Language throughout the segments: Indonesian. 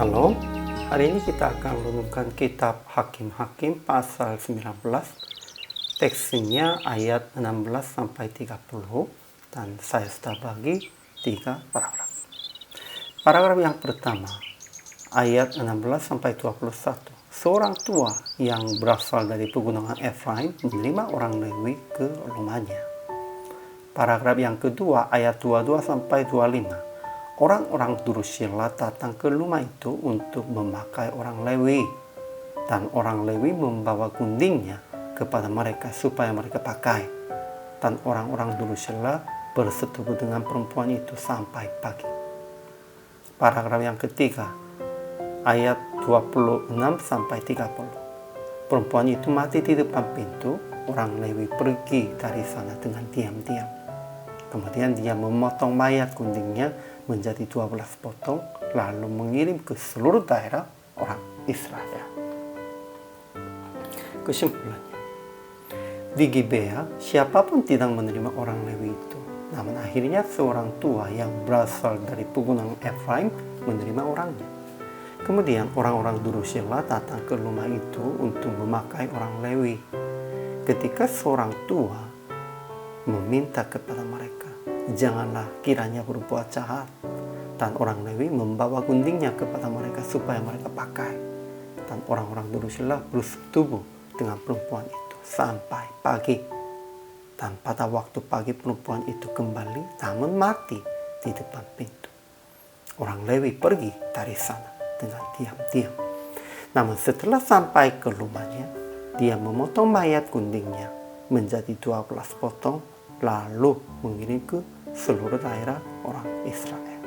Shalom. Hari ini kita akan merenungkan kitab Hakim-Hakim pasal 19. Teksnya ayat 16-30 dan saya sudah bagi 3 paragraf. Paragraf yang pertama, ayat 16-21. Seorang tua yang berasal dari pegunungan Efraim menerima orang Lewi ke rumahnya. Paragraf yang kedua, ayat 22-25. Orang-orang Drusilla datang ke rumah itu untuk memakai orang Lewi, dan orang Lewi membawa guntingnya kepada mereka supaya mereka pakai. Dan orang-orang Drusilla bersetubuh dengan perempuan itu sampai pagi. Paragraf yang ketiga, ayat 26-30. Perempuan itu mati di depan pintu. Orang Lewi pergi dari sana dengan diam-diam. Kemudian dia memotong mayat guntingnya menjadi 12 potong, lalu mengirim ke seluruh daerah orang Israel. Kesimpulannya, di Gibea, siapapun tidak menerima orang Lewi itu. Namun akhirnya seorang tua yang berasal dari pegunungan Efraim menerima orangnya. Kemudian orang-orang Drusilla datang ke rumah itu untuk memakai orang Lewi. Ketika seorang tua meminta kepada mereka, janganlah kiranya berbuat jahat, dan orang Lewi membawa guntingnya kepada mereka supaya mereka pakai. Dan orang-orang Drusilla bersetubuh dengan perempuan itu sampai pagi. Dan pada waktu pagi perempuan itu kembali, namun mati di depan pintu. Orang Lewi pergi dari sana dengan diam-diam. Namun setelah sampai ke rumahnya, dia memotong mayat guntingnya menjadi 12 potong, lalu mengirim ke seluruh daerah orang Israel.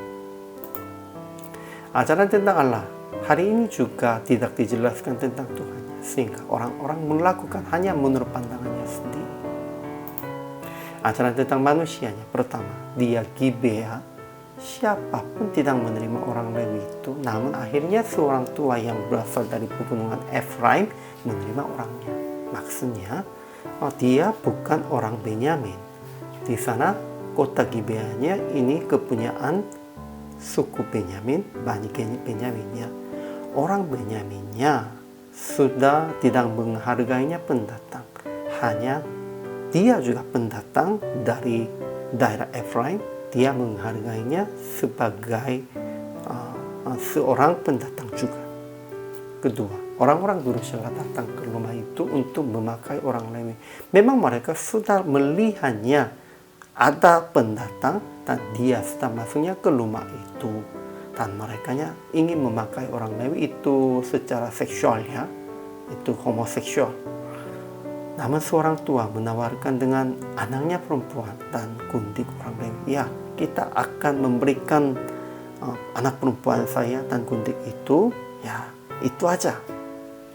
Ajaran tentang Allah hari ini juga tidak dijelaskan tentang Tuhan, sehingga orang-orang melakukan hanya menurut pandangannya sendiri. Ajaran tentang manusianya, pertama, dia Gibea, siapapun tidak menerima orang Lewi itu, namun akhirnya seorang tua yang berasal dari pegunungan Efraim menerima orangnya. Maksudnya, dia bukan orang Benyamin. Di sana kota Gibeanya ini kepunyaan suku Benyamin, Bani Benyaminnya. Orang Benyaminnya sudah tidak menghargainya pendatang. Hanya dia juga pendatang dari daerah Efraim. Dia menghargainya sebagai seorang pendatang juga. Kedua, orang-orang Drusilla datang ke rumah itu untuk memakai orang Lewi. Memang mereka sudah melihatnya ada pendatang dan dia sedang masuknya ke rumah itu, dan mereka ingin memakai orang Lewi itu secara seksual, ya, itu homoseksual. Namun seorang tua menawarkan dengan anaknya perempuan dan gunting orang Lewi, ya, kita akan memberikan anak perempuan saya dan gunting itu, ya, itu aja.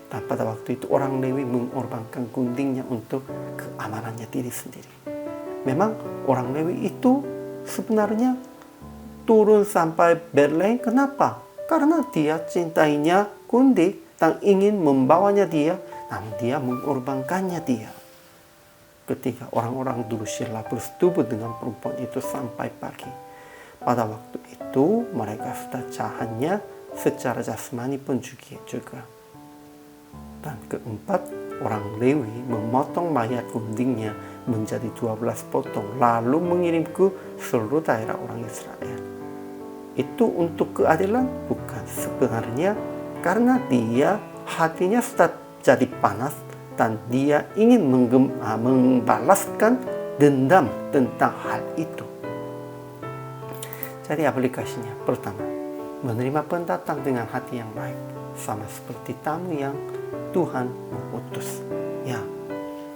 Dan pada waktu itu orang Lewi mengorbankan guntingnya untuk keamanannya diri sendiri. Memang orang Lewi itu sebenarnya turun sampai Betlehem. Kenapa? Karena dia cintainya gunting dan ingin membawanya dia, namun dia mengorbankannya dia. Ketika orang-orang Drusilla bersetubuh dengan perempuan itu sampai pagi, pada waktu itu mereka sudah jahatnya secara jasmani pun juga. Dan keempat, orang Lewi memotong mayat guntingnya menjadi 12 potong, lalu mengirim ke seluruh daerah orang Israel. Itu untuk keadilan? Bukan, sebenarnya karena dia hatinya sudah jadi panas dan dia ingin membalaskan dendam tentang hal itu. Jadi aplikasinya, pertama, menerima pendatang dengan hati yang baik, sama seperti tamu yang Tuhan mengutus. Ya,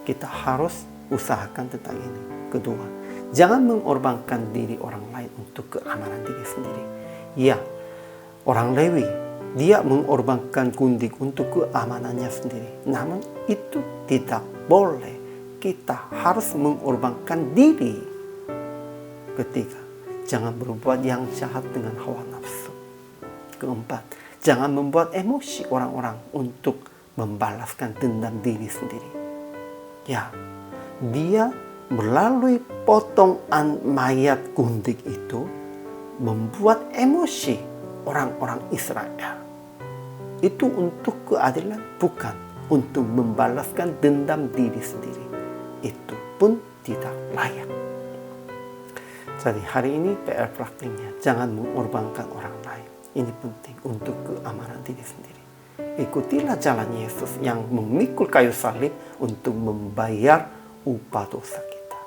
kita harus usahakan tentang ini. Kedua, jangan mengorbankan diri orang lain untuk keamanan diri sendiri. Ya, orang Lewi, dia mengorbankan gunting untuk keamanannya sendiri. Namun itu tidak boleh. Kita harus mengorbankan diri. Ketiga, jangan berbuat yang jahat dengan hawa nafsu. Keempat, jangan membuat emosi orang-orang untuk membalaskan dendam diri sendiri. Ya, dia melalui potongan mayat gunting itu membuat emosi orang-orang Israel. itu untuk keadilan, bukan untuk membalaskan dendam diri sendiri. Itu pun tidak layak. Jadi hari ini PR praktiknya, jangan mengorbankan orang lain. Ini penting untuk keamanan diri sendiri. Ikutilah jalan Yesus yang memikul kayu salib untuk membayar upah dosa kita.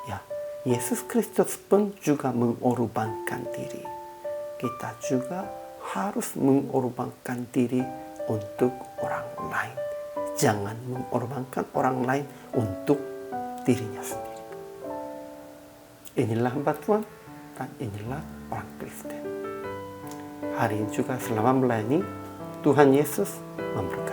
Ya, Yesus Kristus pun juga mengorbankan diri. Kita juga harus mengorbankan diri untuk orang lain. Jangan mengorbankan orang lain untuk dirinya sendiri. Inilah hamba Tuhan dan inilah orang Kristen. Hari ini juga selama melayani, Tuhan Yesus memberkati.